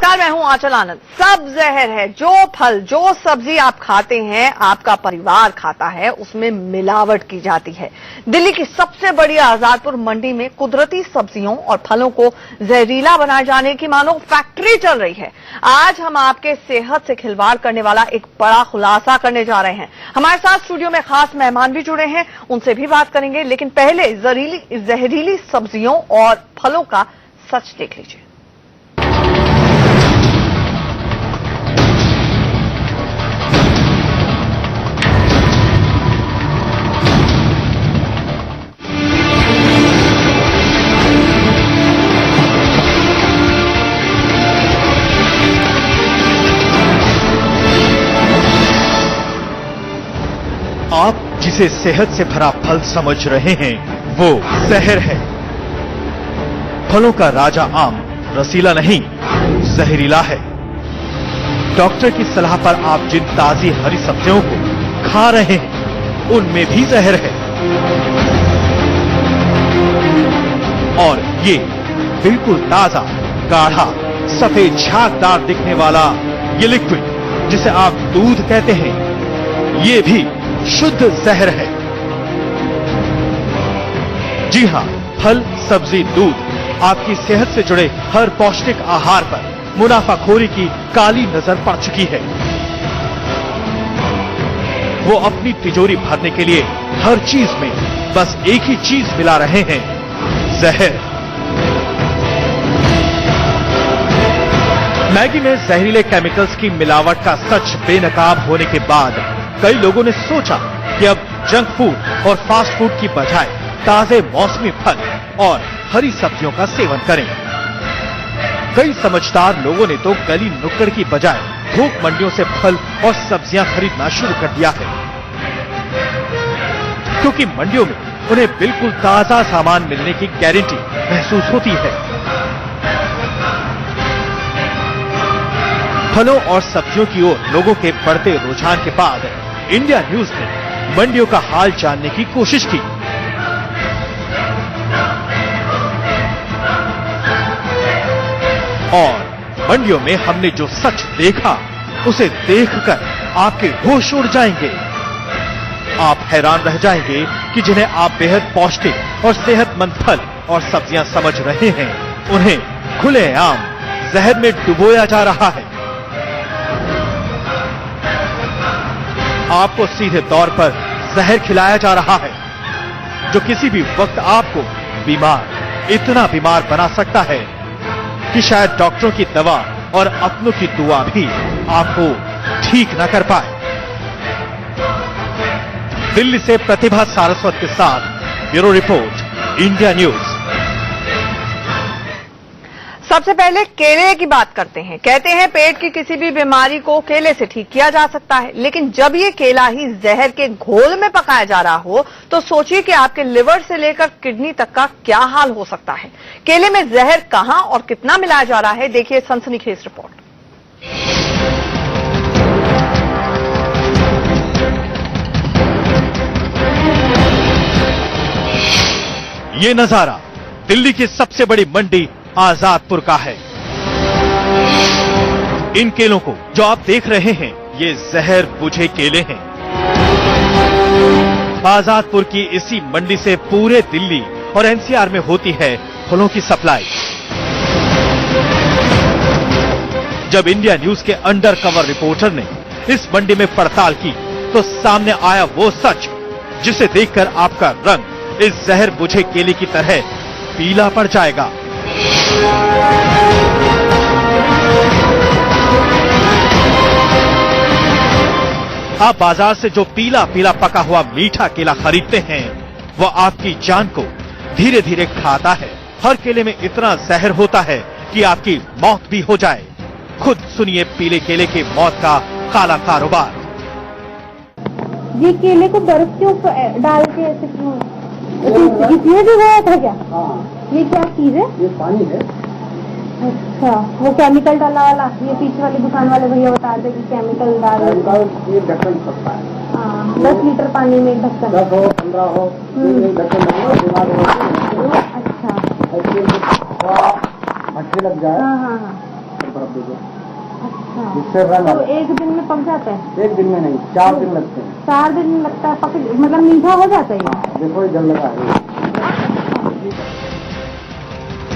नमस्कार, मैं हूं आंचल आनंद। सब जहर है। जो फल जो सब्जी आप खाते हैं, आपका परिवार खाता है, उसमें मिलावट की जाती है। दिल्ली की सबसे बड़ी आजादपुर मंडी में कुदरती सब्जियों और फलों को जहरीला बनाए जाने की मानो फैक्ट्री चल रही है। आज हम आपके सेहत से खिलवाड़ करने वाला एक बड़ा खुलासा करने जा रहे हैं। हमारे साथ स्टूडियो में खास मेहमान भी जुड़े हैं, उनसे भी बात करेंगे, लेकिन पहले जहरीली सब्जियों और फलों का सच देख लीजिए। आप जिसे सेहत से भरा फल समझ रहे हैं, वो जहर है। फलों का राजा आम रसीला नहीं, जहरीला है। डॉक्टर की सलाह पर आप जिन ताजी हरी सब्जियों को खा रहे हैं, उनमें भी जहर है। और ये बिल्कुल ताजा, गाढ़ा, सफेद झागदार दिखने वाला ये लिक्विड, जिसे आप दूध कहते हैं, ये भी शुद्ध जहर है। जी हां, फल, सब्जी, दूध आपकी सेहत से जुड़े हर पौष्टिक आहार पर मुनाफाखोरी की काली नजर पड़ चुकी है। वो अपनी तिजोरी भरने के लिए हर चीज में बस एक ही चीज मिला रहे हैं, जहर। मैगी में जहरीले केमिकल्स की मिलावट का सच बेनकाब होने के बाद कई लोगों ने सोचा कि अब जंक फूड और फास्ट फूड की बजाय ताजे मौसमी फल और हरी सब्जियों का सेवन करें। कई समझदार लोगों ने तो गली नुक्कड़ की बजाय थोक मंडियों से फल और सब्जियां खरीदना शुरू कर दिया है, क्योंकि मंडियों में उन्हें बिल्कुल ताजा सामान मिलने की गारंटी महसूस होती है। फलों और सब्जियों की ओर लोगों के बढ़ते रुझान के बाद इंडिया न्यूज ने मंडियों का हाल जानने की कोशिश की। और मंडियों में हमने जो सच देखा, उसे देखकर आपके होश उड़ जाएंगे। आप हैरान रह जाएंगे कि जिन्हें आप बेहद पौष्टिक और सेहतमंद फल और सब्जियां समझ रहे हैं, उन्हें खुलेआम जहर में डुबोया जा रहा है। आपको सीधे तौर पर जहर खिलाया जा रहा है, जो किसी भी वक्त आपको इतना बीमार बना सकता है कि शायद डॉक्टरों की दवा और अपनों की दुआ भी आपको ठीक न कर पाए। दिल्ली से प्रतिभा सारस्वत के साथ ब्यूरो रिपोर्ट, इंडिया न्यूज। सबसे पहले केले की बात करते हैं। कहते हैं पेट की किसी भी बीमारी को केले से ठीक किया जा सकता है, लेकिन जब ये केला ही जहर के घोल में पकाया जा रहा हो, तो सोचिए कि आपके लिवर से लेकर किडनी तक का क्या हाल हो सकता है। केले में जहर कहां और कितना मिलाया जा रहा है, देखिए सनसनीखेज रिपोर्ट। ये नजारा दिल्ली की सबसे बड़ी मंडी आजादपुर का है। इन केलों को जो आप देख रहे हैं, ये जहर बुझे केले हैं। आजादपुर की इसी मंडी से पूरे दिल्ली और एनसीआर में होती है फलों की सप्लाई। जब इंडिया न्यूज के अंडर कवर रिपोर्टर ने इस मंडी में पड़ताल की, तो सामने आया वो सच जिसे देखकर आपका रंग इस जहर बुझे केले की तरह पीला पड़ जाएगा। आप बाजार से जो पीला पीला पका हुआ मीठा केला खरीदते हैं, वह आपकी जान को धीरे धीरे खाता है। हर केले में इतना जहर होता है कि आपकी मौत भी हो जाए। खुद सुनिए पीले केले की मौत का काला कारोबार। ये केले को बर्फ के ऊपर डाल के ऐसे क्यों? इसमें भी हुआ था क्या? हाँ। ये क्या चीज है? ये पानी है। अच्छा, वो केमिकल डाला वाला? ये पीछे वाली दुकान वाले भैया बता रहे कि केमिकल डाल। ये ढक्कन सकता है। हाँ, 10 लीटर पानी में एक ढक्कन। 10 हो 15 हो, ढक्कन अच्छा, अच्छे लग जाए। हाँ हाँ हाँ। बर्फ दीजिए, अच्छा, जिससे रंग तो एक दिन में पक जाता है? एक दिन में नहीं, 4 दिन लगते हैं। 4 दिन लगता है पक, मतलब मीठा हो जाता है ये? देखो ये जल लगा है।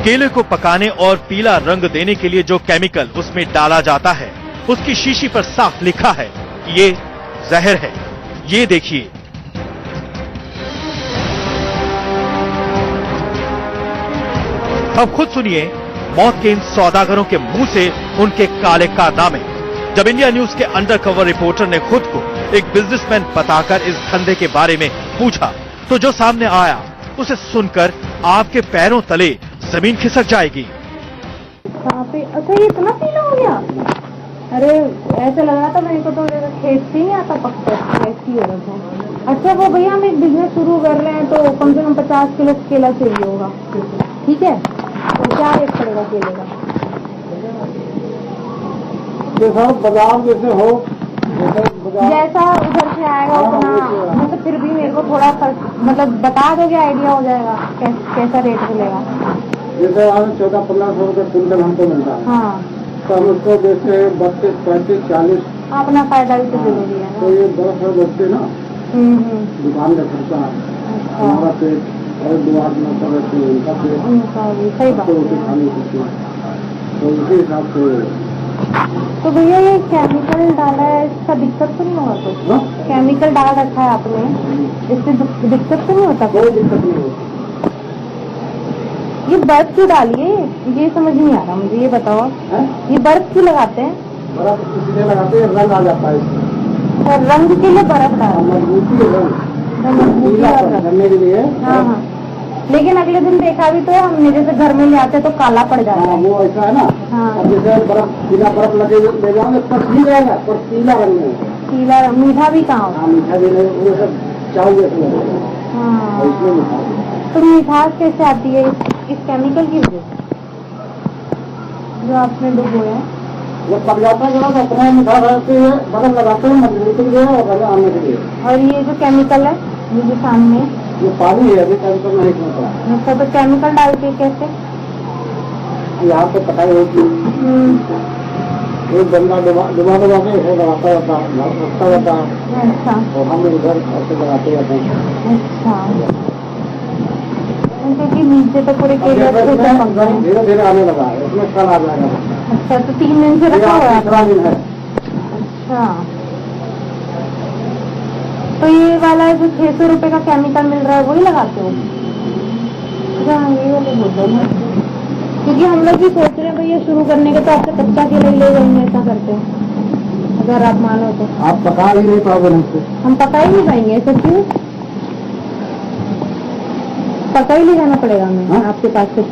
केले को पकाने और पीला रंग देने के लिए जो केमिकल उसमें डाला जाता है, उसकी शीशी पर साफ लिखा है कि ये जहर है। ये देखिए, अब खुद सुनिए मौत के इन सौदागरों के मुंह से उनके काले कारनामे। जब इंडिया न्यूज के अंडरकवर रिपोर्टर ने खुद को एक बिजनेसमैन बताकर इस धंधे के बारे में पूछा, तो जो सामने आया उसे सुनकर आपके पैरों तले जमीन खिसक जाएगी। कहाँ पे? अच्छा, ये इतना पीला हो गया? अरे ऐसा लग रहा था मेरे को तो खेत से ही आता पकता, ऐसी हो रहा था। अच्छा, वो भैया हम एक बिजनेस शुरू कर रहे हैं तो कम से कम 50 किलो केला चाहिए होगा, ठीक है? तो क्या रेट पड़ेगा केले का? जैसा बाजार जैसे हो, जैसा उधर से आएगा उतना, मतलब फिर भी मेरे को थोड़ा मतलब बता दोगे, आइडिया हो जाएगा कैसा रेट मिलेगा? जैसे 1400-1500 रुपये क्विंटल हमको मिलता है। हाँ, तो हम उसको जैसे 32, 35, 40। अपना फायदा भी तो जरूरी है तो ना। ये 10 बचते ना, दुकान का खर्चा, हमारा पेट और 2 आदमी का रहते हैं, उनका पेट, उनका भी सही बात तो रोटी है। खानी पड़ती है, तो उसी हिसाब से। तो भैया ये केमिकल डाला है, इसका दिक्कत तो नहीं होगा कुछ? हाँ? केमिकल डाल रखा है आपने, इससे दिक्कत तो नहीं होता? कोई दिक्कत नहीं होती। ये बर्फ क्यों डाली है? ये समझ नहीं आ रहा मुझे, ये बताओ। है? ये बर्फ क्यों लगाते हैं? बर्फ इसलिए लगाते हैं, रंग आ जाता है इसमें। तो रंग के लिए बर्फ डाल, मजबूती है रंग, मजबूती पीला और रंग। करने के लिए। हाँ हाँ, लेकिन अगले दिन देखा भी तो है हमने, जैसे घर में ले आते तो काला पड़ जाता हाँ, है। वो ऐसा है ना। हाँ। अब जैसे बर्फ, पीला बर्फ लगे ले जाओगे पर पी रहेगा, पर पीला रंग में। पीला रंग, मीठा भी कहाँ होता? हाँ, मीठा भी नहीं, वो सब चावल जैसे लगेगा, हाँ, और इसमें मीठा। तो मिठास कैसे आती है इस केमिकल की वजह से जो आपने डुबोया है? जब पक जाता है तो अपने मीठा रहते हुए बर्फ लगाते हैं मजबूती के लिए और रंग आने के लिए। और ये जो केमिकल है ये जो सामने, ये पानी है, अभी केमिकल नहीं होता। अच्छा, तो केमिकल डाल के कैसे? यहाँ पे पता ही होगी, एक बंदा डुबा के ऐसे लगाता रहता है, रखता रहता है, अच्छा और हम इधर ऐसे लगाते रहते हैं। अच्छा, क्योंकि नीचे तो पूरे केले अच्छे से पक गए हैं। धीरे धीरे आने लगा है, इसमें कल आ जाएगा। अच्छा, तो 3 दिन से रखा हुआ है? 3 दिन है। अच्छा, तो ये वाला जो 600 रुपए का केमिकल मिल रहा है वही लगाते हो? अच्छा, ये वाले बोल रहे हैं, क्योंकि हम लोग भी सोच रहे हैं भैया शुरू करने के, तो आपसे कच्चा केला ही ले जाएंगे, ऐसा करते हैं अगर आप मानो तो। आप पका ही नहीं पाओगे हमसे। हम पका ही नहीं पाएंगे, ऐसा क्यों? पका ही ले जाना पड़ेगा हमें? हाँ? आपके पास से?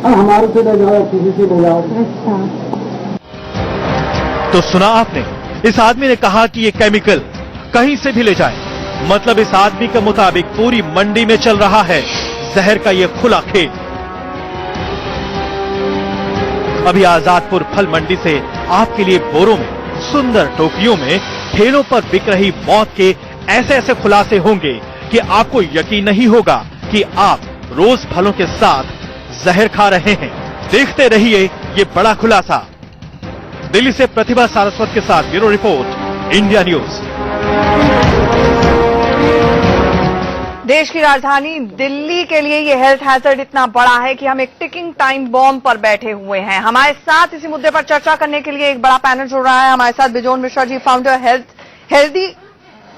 हमारे से ले जाओ, किसी से ले जाओ। अच्छा, तो सुना आपने, इस आदमी ने कहा कि ये केमिकल कहीं से भी ले जाए, मतलब इस आदमी के मुताबिक पूरी मंडी में चल रहा है जहर का ये खुला खेल। अभी आजादपुर फल मंडी से आपके लिए बोरों में, सुंदर टोकरियों में, ठेलों पर बिक रही मौत के ऐसे ऐसे खुलासे होंगे कि आपको यकीन नहीं होगा कि आप रोज फलों के साथ जहर खा रहे हैं। देखते रहिए ये बड़ा खुलासा। दिल्ली से प्रतिभा सारस्वत के साथ ब्यूरो रिपोर्ट, इंडिया न्यूज। देश की राजधानी दिल्ली के लिए ये हेल्थ हैजर्ड इतना बड़ा है कि हम एक टिकिंग टाइम बॉम्ब पर बैठे हुए हैं। हमारे साथ इसी मुद्दे पर चर्चा करने के लिए एक बड़ा पैनल जुड़ रहा है। हमारे साथ Bijon Mishra ji, founder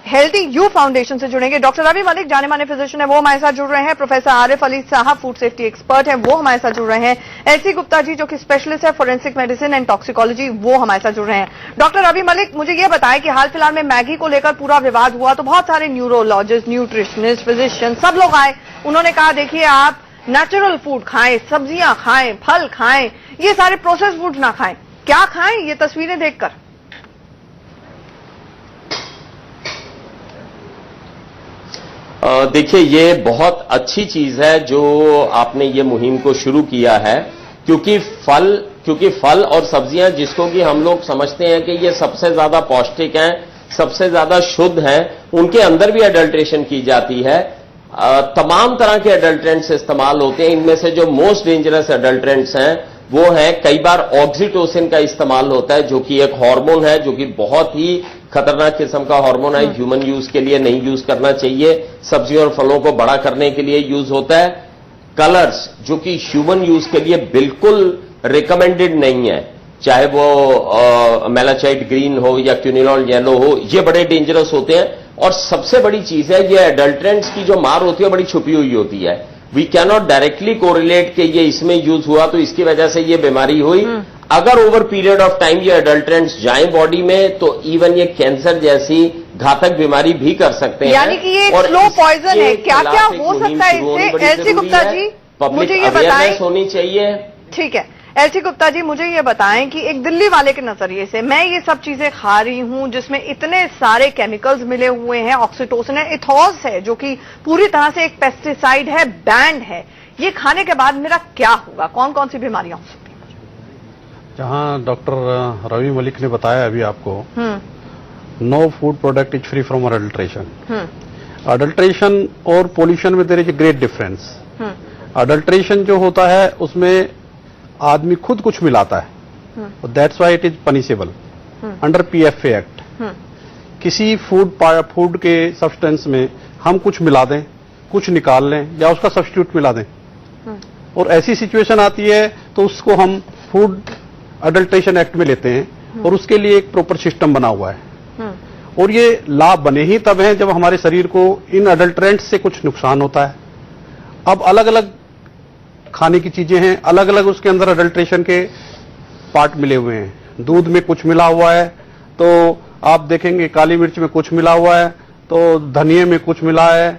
healthy you foundation से जुड़ेंगे। डॉक्टर रवि मलिक, जाने माने फिजिशियन है, वो हमारे साथ जुड़ रहे हैं। प्रोफेसर आरिफ अली साहब, फूड सेफ्टी एक्सपर्ट हैं, वो हमारे साथ जुड़ रहे हैं। एलसी गुप्ता जी, जो कि स्पेशलिस्ट है फॉरेंसिक मेडिसिन एंड टॉक्सिकोलॉजी, वो हमारे साथ जुड़ रहे हैं। डॉक्टर रवि मलिक, मुझे ये बताएं कि हाल फिलहाल में मैगी को लेकर पूरा विवाद हुआ तो बहुत सारे न्यूरोलॉजिस्ट, न्यूट्रिशनिस्ट, फिजिशियन, सब लोग आए। उन्होंने कहा देखिए आप नेचुरल फूड खाएं, सब्जियां खाएं, फल खाएं, ये सारे प्रोसेस फूड ना खाएं। क्या खाएं ये तस्वीरें देखकर? देखिए, ये बहुत अच्छी चीज है जो आपने ये मुहिम को शुरू किया है, क्योंकि फल और सब्जियां जिसको कि हम लोग समझते हैं कि ये सबसे ज्यादा पौष्टिक हैं, सबसे ज्यादा शुद्ध हैं, उनके अंदर भी अडल्ट्रेशन की जाती है। तमाम तरह के अडल्ट्रेंट्स इस्तेमाल होते हैं। इनमें से जो मोस्ट डेंजरस अडल्ट्रेंट्स हैं वो है कई बार ऑक्सीटोसिन का इस्तेमाल होता है, जो कि एक हार्मोन है, जो कि बहुत ही खतरनाक किस्म का हार्मोन है, ह्यूमन यूज के लिए नहीं यूज करना चाहिए, सब्जियों और फलों को बड़ा करने के लिए यूज होता है। कलर्स जो कि ह्यूमन यूज के लिए बिल्कुल रिकमेंडेड नहीं है, चाहे वो मेलाचाइट ग्रीन हो या क्यूनिलॉल येलो हो, ये बड़े डेंजरस होते हैं। और सबसे बड़ी चीज है, ये एडल्ट्रेंट्स की जो मार होती है बड़ी छुपी हुई होती है। वी कैनॉट डायरेक्टली कोरिलेट कि ये इसमें यूज हुआ तो इसकी वजह से ये बीमारी हुई। अगर ओवर पीरियड ऑफ टाइम ये एडल्ट्रेंट्स जाएं बॉडी में तो इवन ये कैंसर जैसी घातक बीमारी भी कर सकते हैं। यानी कि ये एक स्लो पॉइजन है। क्या क्या हो सकता है इससे? एलसी गुप्ता जी मुझे ये बताएं। होनी चाहिए। ठीक है एलसी गुप्ता जी, मुझे ये बताएं कि एक दिल्ली वाले के नजरिए से मैं ये सब चीजें खा रही हूं जिसमें इतने सारे केमिकल्स मिले हुए हैं, ऑक्सीटोसिन है, इथॉस है, जो कि पूरी तरह से एक पेस्टिसाइड है, बैंड है, ये खाने के बाद मेरा क्या होगा? कौन कौन सी बीमारियां हो सकती हैं? जहां डॉक्टर रवि मलिक ने बताया अभी आपको, no food product is free from adulteration. Adulteration और पोल्यूशन में there is a great difference. Adulteration जो होता है उसमें आदमी खुद कुछ मिलाता है, that's why it is punishable under PFA act. किसी फूड के सब्सटेंस में हम कुछ मिला दें, कुछ निकाल लें या उसका सब्स्टिट्यूट मिला दें, और ऐसी सिचुएशन आती है तो उसको हम फूड अडल्ट्रेशन एक्ट में लेते हैं, और उसके लिए एक प्रॉपर सिस्टम बना हुआ है। और ये लाभ बने ही तब हैं जब हमारे शरीर को इन अडल्ट्रेंट्स से कुछ नुकसान होता है। अब अलग अलग खाने की चीजें हैं, अलग अलग उसके अंदर अडल्ट्रेशन के पार्ट मिले हुए हैं। दूध में कुछ मिला हुआ है तो आप देखेंगे, काली मिर्च में कुछ मिला हुआ है तो धनिये में कुछ मिला है।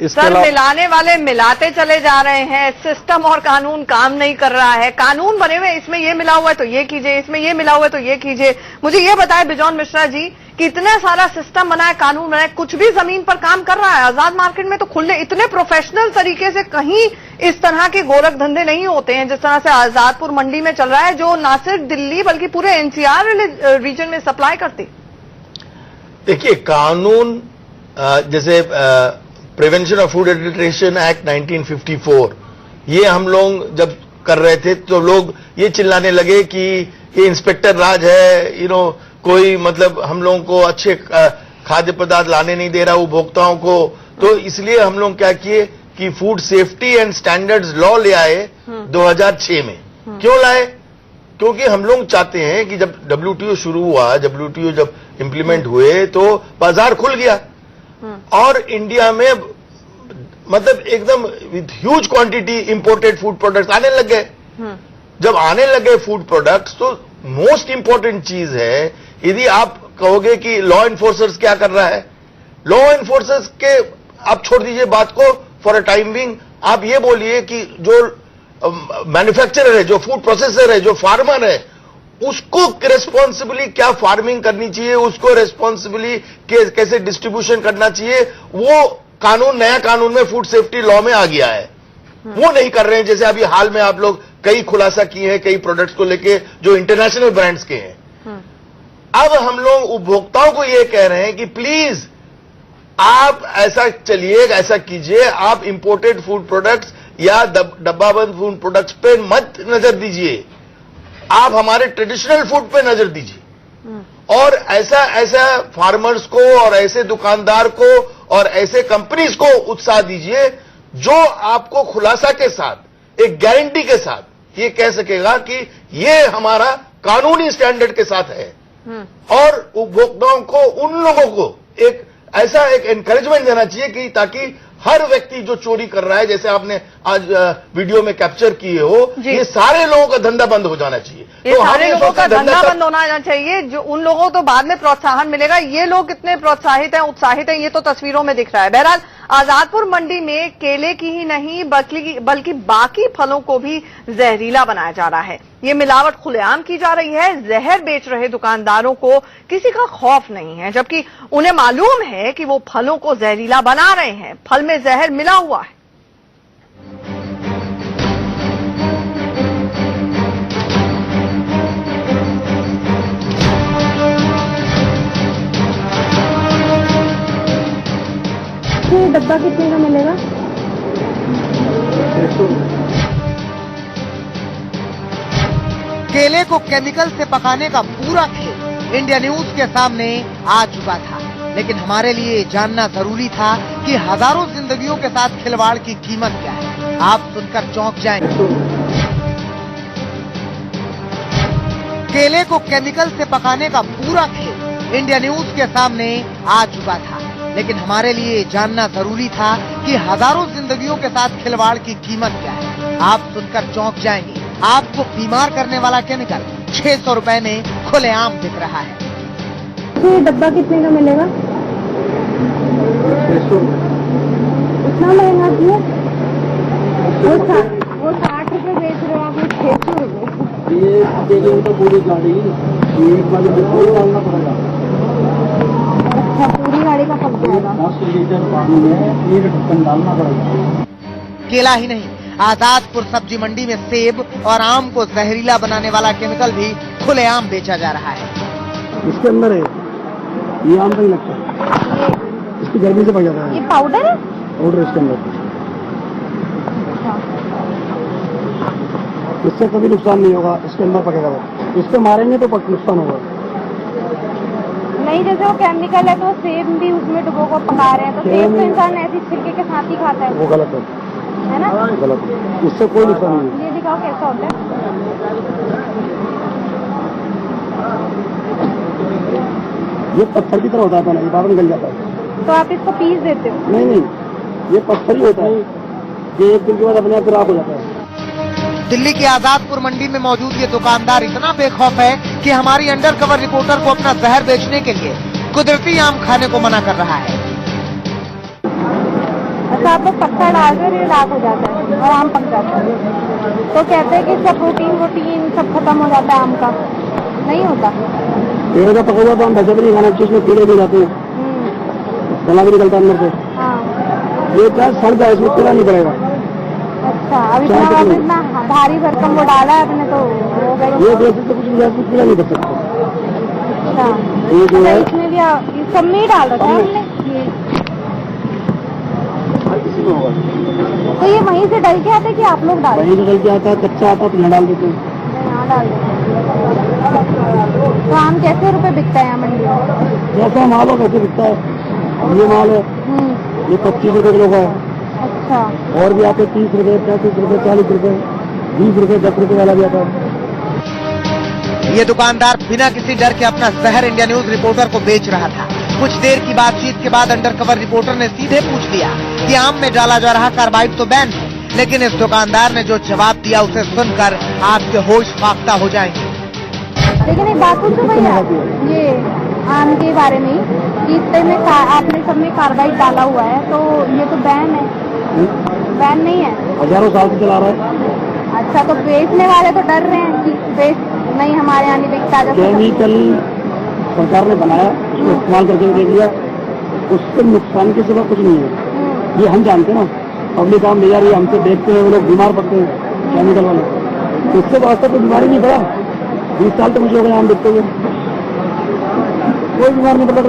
सर मिलाने वाले मिलाते चले जा रहे हैं, सिस्टम और कानून काम नहीं कर रहा है। कानून बने हुए, इसमें ये मिला हुआ है तो ये कीजिए, इसमें ये मिला हुआ है तो ये कीजिए। मुझे ये बताएं बिजॉन मिश्रा जी कि इतना सारा सिस्टम बना है, कानून बना है, कुछ भी जमीन पर काम कर रहा है? आजाद मार्केट में तो खुले इतने प्रोफेशनल तरीके से कहीं इस तरह के गोरख धंधे नहीं होते हैं जिस तरह से आजादपुर मंडी में चल रहा है, जो ना सिर्फ दिल्ली बल्कि पूरे एनसीआर रीजन में सप्लाई करती। देखिए, कानून जैसे prevention of food adulteration act 1954, ये हम लोग जब कर रहे थे तो लोग ये चिल्लाने लगे कि ये इंस्पेक्टर राज है, कोई मतलब हम लोगों को अच्छे खाद्य पदार्थ लाने नहीं दे रहा उपभोक्ताओं को। तो इसलिए हम लोग क्या किए कि food safety and standards law ले आए 2006 में। क्यों लाए? क्योंकि हम लोग चाहते हैं कि जब WTO शुरू हुआ, WTO जब इंप्लीमेंट हुए तो बाजार खुल गया और इंडिया में मतलब एकदम with huge quantity imported food products आने लग गए। जब आने लगे फूड प्रोडक्ट्स तो मोस्ट इंपॉर्टेंट चीज है, यदि आप कहोगे कि लॉ एनफोर्सर्स क्या कर रहा है, लॉ एनफोर्सर्स के आप छोड़ दीजिए बात को फॉर अ टाइम बिंग, आप ये बोलिए कि जो मैन्युफैक्चरर है, जो फूड प्रोसेसर है, जो फार्मर है, उसको रेस्पॉन्सिबली क्या फार्मिंग करनी चाहिए, उसको रेस्पॉन्सिबली कैसे डिस्ट्रीब्यूशन करना चाहिए, वो कानून, नया कानून में फूड सेफ्टी लॉ में आ गया है। वो नहीं कर रहे हैं। जैसे अभी हाल में आप लोग कई खुलासा किए हैं कई प्रोडक्ट्स को लेके जो इंटरनेशनल ब्रांड्स के हैं। अब हम लोग उपभोक्ताओं को ये कह रहे हैं कि प्लीज आप ऐसा चलिए, ऐसा कीजिए, आप इंपोर्टेड फूड प्रोडक्ट्स या डब्बाबंद फूड प्रोडक्ट्स पे मत नजर दीजिए, आप हमारे ट्रेडिशनल फूड पे नजर दीजिए। और ऐसा फार्मर्स को और ऐसे दुकानदार को और ऐसे कंपनीज को उत्साह दीजिए जो आपको खुलासा के साथ, एक गारंटी के साथ ये कह सकेगा कि ये हमारा कानूनी स्टैंडर्ड के साथ है। और उपभोक्ताओं को, उन लोगों को एक ऐसा एक एनकरेजमेंट देना चाहिए कि ताकि हर व्यक्ति जो चोरी कर रहा है, जैसे आपने आज वीडियो में कैप्चर किए हो, ये सारे लोगों का धंधा बंद हो जाना चाहिए। ये तो सारे लोगों का धंधा बंद होना चाहिए। जो उन लोगों को बाद में प्रोत्साहन मिलेगा, ये लोग कितने प्रोत्साहित हैं, उत्साहित हैं, ये तो तस्वीरों में दिख रहा है। बहरहाल आजादपुर मंडी में केले की ही नहीं बल्कि बाकी फलों को भी जहरीला बनाया जा रहा है। ये मिलावट खुलेआम की जा रही है। जहर बेच रहे दुकानदारों को किसी का खौफ नहीं है, जबकि उन्हें मालूम है कि वो फलों को जहरीला बना रहे हैं, फल में जहर मिला हुआ है। डब्बा कितने का मिलेगा? केले को केमिकल से पकाने का पूरा खेल इंडिया न्यूज के सामने आ चुका था, लेकिन हमारे लिए जानना जरूरी था कि हजारों जिंदगियों के साथ खिलवाड़ की कीमत क्या है। आप सुनकर चौंक जाएंगे। केले को केमिकल से पकाने का पूरा खेल इंडिया न्यूज के सामने आ चुका था, लेकिन हमारे लिए जानना जरूरी था कि हजारों जिंदगियों के साथ खिलवाड़ की कीमत क्या है। आप सुनकर चौंक जाएंगे। आपको बीमार करने वाला केमिकल 600 रुपए में खुलेआम बिक रहा है। ये डब्बा कितने का मिलेगा? 600। इतना महंगा क्यों? वो 60 रुपए बेच रहे हो आप, 600 रुपए। ये केले तो पूरी गाड़ी एक बार डालना पड़ेगा। अच्छा, पूरी गाड़ी का पक जाएगा। 10 लीटर पानी में 1 ढक्कन डालना पड़ेगा। केला ही नहीं, आजादपुर सब्जी मंडी में सेब और आम को जहरीला बनाने वाला केमिकल भी खुलेआम बेचा जा रहा है। इसके अंदर है, ये आम का ही लगता है, इसकी गर्मी से पक जाता है। ये पाउडर है? पाउडर इसके अंदर। इससे कभी नुकसान नहीं होगा, इसके अंदर पकेगा। इस पे मारेंगे तो नुकसान होगा। नहीं, जैसे वो केमिकल है तो सेब भी उसमें डुबो को पका रहे हैं, तो सेब तो इंसान ऐसी छिलके के साथ ही खाता है। वो गलत है ना? गलत है, इससे कोई नुकसान नहीं है। ये दिखाओ कैसा होता है। ये पत्थर की तरह होता है, ये बाद में गल जाता है। तो आप इसको पीस देते हो? नहीं, ये पत्थर ही होता है, ये 1 दिन के बाद अपने आप खराब हो जाता है। दिल्ली की आजादपुर मंडी में मौजूद ये दुकानदार इतना बेखौफ है कि हमारी अंडरकवर रिपोर्टर को अपना जहर बेचने के लिए कुदरती आम खाने को मना कर रहा है। अच्छा, आप लोग पत्थर डाल कर ये राख हो जाता है और आम पक जाता है, तो कहते हैं कि इसका प्रोटीन सब खत्म हो जाता है आम का। नहीं होता। पेड़ का पका हुआ तो हम वैसे भी नहीं खाना चाहिए, उसमें कीड़े भी जाते हैं, गला भी निकलता है अंदर से। हाँ। ये क्या सड़ जाए, इसमें कीड़ा नहीं पड़ेगा। अच्छा, अब इतना भारी भरकम वो डाला है आपने तो हो गई। ये देख तो कुछ भी इसमें कीड़ा नहीं कर सकता। अच्छा, ये जो है इसमें भी ये सब में ही डाल रखा है हमने। किसी में होगा। तो ये वहीं से डल के आता है कि आप लोग डाल? वहीं से डल के आता है, कच्चा आता है तो यहाँ डाल देते हैं। यहाँ डाल देते हैं। तो आम कैसे रुपए बिकता है यहाँ मंडी में? जैसा माल हो कैसे बिकता है। अब ये माल है, ये 25 रुपए किलो का है। अच्छा। और भी आते 30 रुपए, 35 रुपए, 40 रुपए, 20 रुपए, 10 रुपए वाला भी आता है। ये दुकानदार बिना किसी डर के अपना जहर इंडिया न्यूज रिपोर्टर को बेच रहा था। कुछ देर की बातचीत के बाद अंडरकवर रिपोर्टर ने सीधे पूछ लिया कि आम में डाला जा रहा कार्बाइड तो बैन है, लेकिन इस दुकानदार ने जो जवाब दिया उसे सुनकर आपके होश फाख्ता हो जाएंगे। लेकिन एक बात पूछो भैया, ये आम के बारे में कि इसमें आपने सब में कार्बाइड डाला हुआ है, तो ये तो बैन है। बैन नहीं है, हजारों साल से चला रहा है। अच्छा, तो बेचने वाले तो डर रहे हैं कि बेच नहीं, हमारे यहाँ नहीं बिकता। केमिकल सरकार ने बनाया, उसको इस्तेमाल करके देख लिया, उससे नुकसान के सिवा कुछ नहीं है। ये हम जानते हैं ना, पब्लिक आम ले जा रही है, हमसे देखते हैं वो लोग बीमार पड़ते हैं केमिकल वाले। इससे तो आज तक कोई बीमारी नहीं पड़ा। 20 साल तो मुझे हो गए आम देखते हुए, कोई बीमार नहीं पड़ता।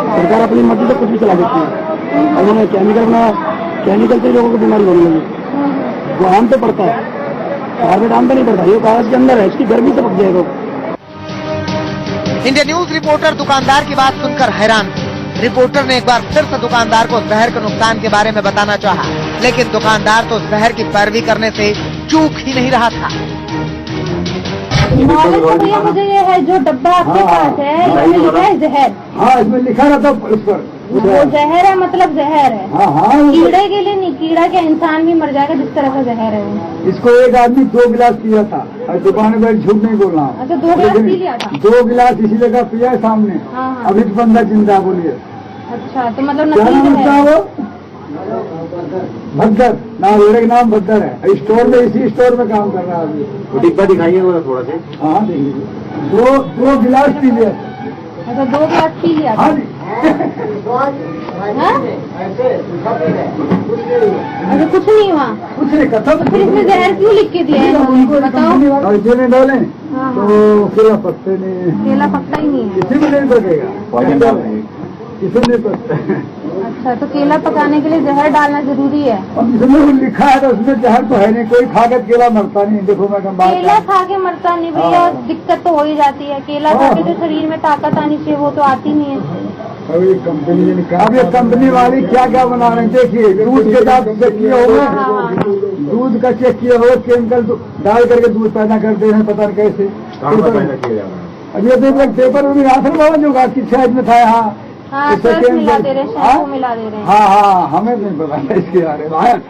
सरकार अपनी मर्जी से कुछ भी चला देती है। और उन्होंने केमिकल बनाया, केमिकल से लोगों को बीमारी होने लगी। वो आम पे पड़ता है, कार्बेट आम पे नहीं पड़ता, ये कागज के अंदर है, इसकी गर्मी से पक जाएगा। इंडिया न्यूज रिपोर्टर दुकानदार की बात सुनकर हैरान थे। रिपोर्टर ने एक बार फिर से दुकानदार को जहर के नुकसान के बारे में बताना चाहा, लेकिन दुकानदार तो जहर की पैरवी करने से चूक ही नहीं रहा था। भैया मुझे ये है जो डब्बा आपके पास है, इसमें लिखा है जहर। हाँ, इसमें लिखा रहता उस पर, वो जहर है, मतलब जहर है। हाँ, कीड़े के लिए नहीं, कीड़ा के इंसान भी मर जाएगा, जिस तरह का जहर है वो। इसको एक आदमी 2 गिलास पिया था, और दुकान पर झूठ नहीं बोलना। अच्छा, 2 गिलास पी लिया था? 2 गिलास इसी जगह पिया है सामने। हाँ। अभी तो बंदा जिंदा, बोलिए अच्छा, तो मतलब क्या नाम नकली उसका? है वो भद्दर नाम, मेरे नाम भद्दर है। स्टोर में, इसी स्टोर में काम कर रहा है अभी। डिब्बा दिखाइए थोड़ा से। हाँ, देखिए, 2 गिलास पी लिया। अच्छा, 2 गिलास पी लिया था? हाँ जी। हाँ? अच्छा, कुछ नहीं हुआ? कुछ नहीं, कथम। फिर इसमें जहर क्यों लिख के दिया है, बताओ? और जो नहीं डाले हाँ, तो केला पकते नहीं, केला पकता ही नहीं है। किसी में नहीं पकेगा, किसी नहीं पकता। अच्छा, तो केला पकाने के लिए जहर डालना जरूरी है? अब इसमें वो लिखा है तो उसमें जहर तो है नहीं, कोई खा कर केला मरता नहीं। देखो मैं बात केला खा के मरता नहीं भैया, दिक्कत तो हो ही जाती है। केला खा के जो शरीर में ताकत आनी चाहिए वो तो आती नहीं है। अभी कंपनी ने कहा, अब ये कंपनी वाली क्या क्या बना रहे हैं देखिए, दूध के साथ चेक किए होंगे, दूध का चेक किए हो, केमिकल डाल करके दूध पैदा करते हैं, पता नहीं कैसे। अब ये देखो पेपर में भी राशन बाबा जो की साइड में था यहाँ, मिला दे रहे हैं, मिला दे रहे हैं। हाँ, हमें नहीं पता इसके बारे में।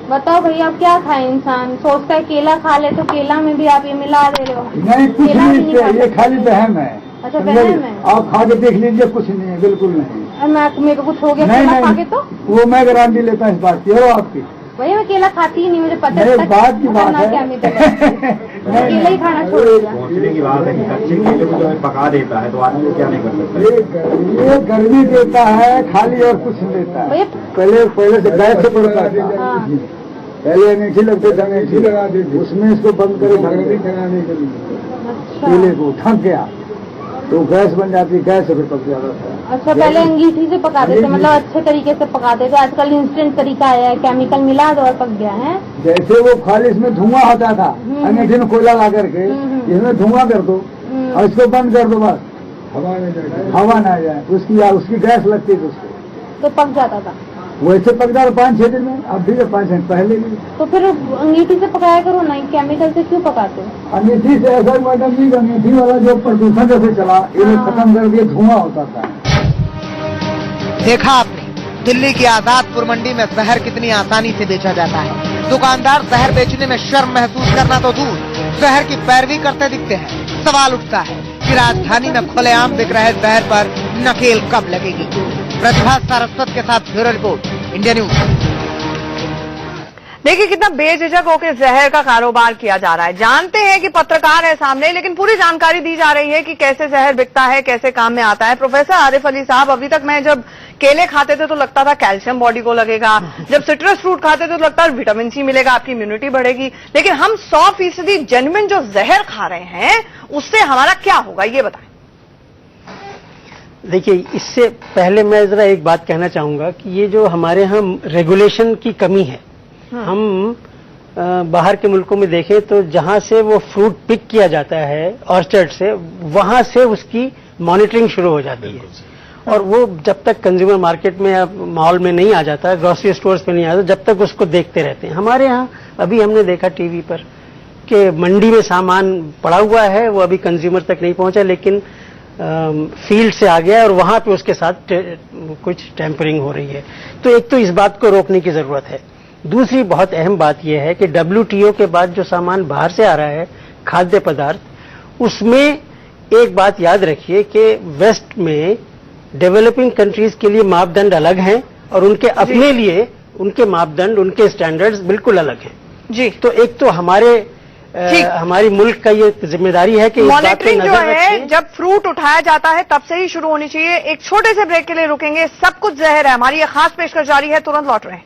बताओ भैया, अब क्या खाए इंसान? सोचता है केला खा ले, तो केला में भी आप ये मिला दे रहे हो। नहीं, कुछ नहीं, ये खाली बहम है। अच्छा, बहम है। आप खा के देख लीजिए, कुछ नहीं है, बिल्कुल नहीं। मेरे को कुछ हो गया नहीं, खा के? तो वो मैं गारंटी लेता हूँ इस बात की। हो आपकी भैया, मैं केला खाती ही नहीं, मुझे पता है। बात की बात है, केला ही खाना छोड़ दिया। पहुंचने की बात है कि कच्चे केले को जो पका देता है तो आदमी क्या नहीं कर सकता। ये गर्मी देता है खाली, और कुछ नहीं देता है। पहले से गैस से पड़ता है, पहले अंगीठी लगते थे, अंगीठी लगा दी, उसमें इसको बंद करे कराने के लिए केले को थक गया तो गैस बन जाती, गैस से फिर पक जाता था। अच्छा, पहले अंगीठी से पका देते, मतलब अच्छे तरीके से पका देते। आजकल इंस्टेंट तरीका आया है, केमिकल मिला दो और पक गया है। जैसे वो खाली इसमें धुआं होता था, अंगीठी में कोयला ला करके इसमें धुआं कर दो और इसको बंद कर दो, बस हवा ना जाए, उसकी गैस लगती थी उसको, तो पक जाता था। वैसे पक जाता 5-6 दिन में, अब भी 5 दिन पहले भी। तो फिर अंगीठी से पकाया करो ना, केमिकल से क्यों पकाते हो? अंगीठी से ऐसा मैडम जी, अंगीठी वाला जो प्रदूषण जैसे चला, ये खत्म कर दिया, धुआं होता था। देखा आपने, दिल्ली की आजादपुर मंडी में जहर कितनी आसानी से बेचा जाता है। दुकानदार जहर बेचने में शर्म महसूस करना तो दूर, जहर की पैरवी करते दिखते हैं। सवाल उठता है कि राजधानी में खुलेआम बिक रहे जहर पर नकेल कब लगेगी? प्रतिभा सारस्वत के साथ ब्यूरो रिपोर्ट, इंडिया न्यूज। देखिए कितना बेझिझक होकर जहर का कारोबार किया जा रहा है। जानते हैं कि पत्रकार है सामने, लेकिन पूरी जानकारी दी जा रही है कि कैसे जहर बिकता है, कैसे काम में आता है। प्रोफेसर आरिफ अली साहब, अभी तक मैं जब केले खाते थे तो लगता था कैल्शियम बॉडी को लगेगा, जब सिट्रस फ्रूट खाते थे तो लगता था विटामिन सी मिलेगा, आपकी इम्यूनिटी बढ़ेगी, लेकिन हम 100% जेन्युइन जो जहर खा रहे हैं उससे हमारा क्या होगा, ये बताएं। देखिए, इससे पहले मैं जरा एक बात कहना चाहूंगा कि ये जो हमारे यहाँ रेगुलेशन की कमी है, हम बाहर के मुल्कों में देखें तो जहां से वो फ्रूट पिक किया जाता है ऑर्चर्ड से, वहां से उसकी मॉनिटरिंग शुरू हो जाती है, और वो जब तक कंज्यूमर मार्केट में या मॉल में नहीं आ जाता, ग्रोसरी स्टोर्स पे नहीं आता, जब तक उसको देखते रहते हैं। हमारे यहाँ अभी हमने देखा टीवी पर कि मंडी में सामान पड़ा हुआ है, वो अभी कंज्यूमर तक नहीं पहुंचा, लेकिन फील्ड से आ गया और वहां पे उसके साथ कुछ टेम्परिंग हो रही है। तो एक तो इस बात को रोकने की जरूरत है। दूसरी बहुत अहम बात यह है कि WTO के बाद जो सामान बाहर से आ रहा है, खाद्य पदार्थ, उसमें एक बात याद रखिए कि वेस्ट में डेवलपिंग कंट्रीज के लिए मापदंड अलग हैं और उनके अपने लिए उनके मापदंड, उनके स्टैंडर्ड्स बिल्कुल अलग हैं। जी, तो एक तो हमारी मुल्क का ये जिम्मेदारी है कि मॉनिटरिंग जो है जब फ्रूट उठाया जाता है तब से ही शुरू होनी चाहिए। एक छोटे से ब्रेक के लिए रुकेंगे। सब कुछ जहर है, हमारी ये खास पेशकश जारी है, तुरंत लौट रहे हैं।